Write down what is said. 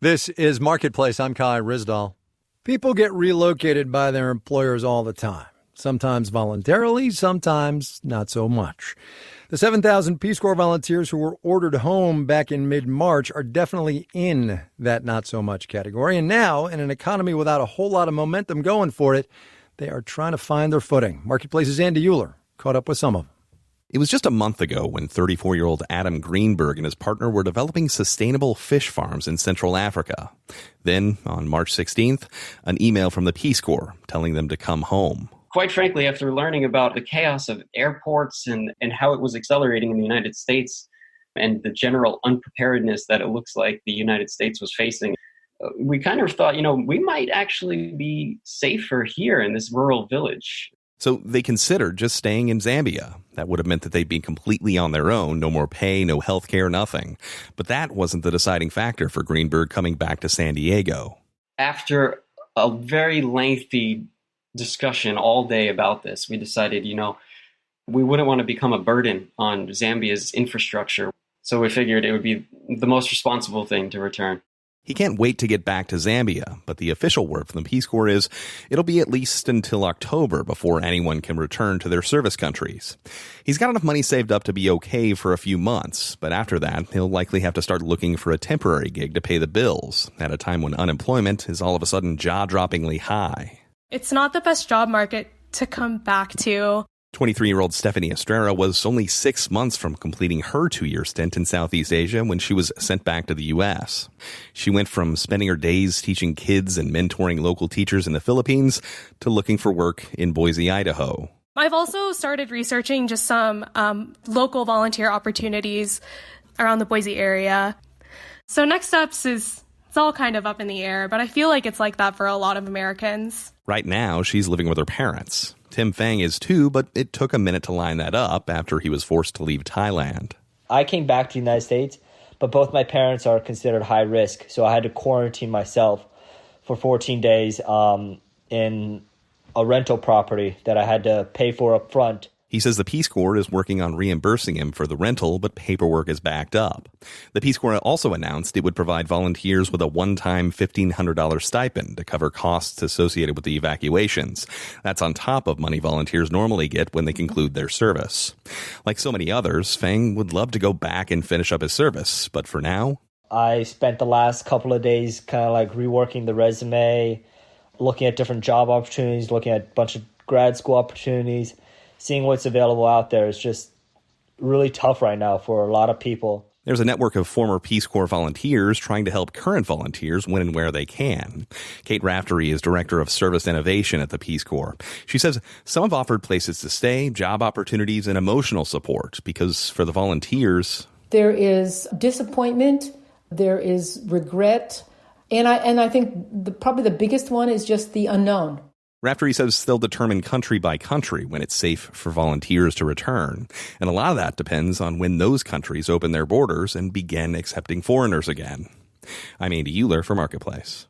This is Marketplace. I'm Kai Rizdal. People get relocated by their employers all the time. Sometimes voluntarily, sometimes not so much. The 7,000 Peace Corps volunteers who were ordered home back in mid-March are definitely in that not-so-much category. And now, in an economy without a whole lot of momentum going for it, they are trying to find their footing. Marketplace's Andy Euler caught up with some of them. It was just a month ago when 34-year-old Adam Greenberg and his partner were developing sustainable fish farms in Central Africa. Then, on March 16th, an email from the Peace Corps telling them to come home. Quite frankly, after learning about the chaos of airports and how it was accelerating in the United States and the general unpreparedness that it looks like the United States was facing, we kind of thought, we might actually be safer here in this rural village. So they considered just staying in Zambia. That would have meant that they'd be completely on their own, no more pay, no health care, nothing. But that wasn't the deciding factor for Greenberg coming back to San Diego. After a very lengthy discussion all day about this, we decided, we wouldn't want to become a burden on Zambia's infrastructure. So we figured it would be the most responsible thing to return. He can't wait to get back to Zambia, but the official word from the Peace Corps is it'll be at least until October before anyone can return to their service countries. He's got enough money saved up to be okay for a few months, but after that, he'll likely have to start looking for a temporary gig to pay the bills at a time when unemployment is all of a sudden jaw-droppingly high. It's not the best job market to come back to. 23-year-old Stephanie Estrella was only 6 months from completing her 2-year stint in Southeast Asia when she was sent back to the U.S. She went from spending her days teaching kids and mentoring local teachers in the Philippines to looking for work in Boise, Idaho. I've also started researching just some local volunteer opportunities around the Boise area. So next steps it's all kind of up in the air, but I feel like it's like that for a lot of Americans. Right now, she's living with her parents. Tim Fang is too, but it took a minute to line that up after he was forced to leave Thailand. I came back to the United States, but both my parents are considered high risk, so I had to quarantine myself for 14 days in a rental property that I had to pay for up front. He says the Peace Corps is working on reimbursing him for the rental, but paperwork is backed up. The Peace Corps also announced it would provide volunteers with a one-time $1,500 stipend to cover costs associated with the evacuations. That's on top of money volunteers normally get when they conclude their service. Like so many others, Fang would love to go back and finish up his service, but for now, I spent the last couple of days kind of like reworking the resume, looking at different job opportunities, looking at a bunch of grad school opportunities. Seeing what's available out there is just really tough right now for a lot of people. There's a network of former Peace Corps volunteers trying to help current volunteers when and where they can. Kate Raftery is Director of Service Innovation at the Peace Corps. She says some have offered places to stay, job opportunities, and emotional support because for the volunteers, there is disappointment, there is regret, and I think probably the biggest one is just the unknown. Raftery says they'll determine country by country when it's safe for volunteers to return. And a lot of that depends on when those countries open their borders and begin accepting foreigners again. I'm Andy Euler for Marketplace.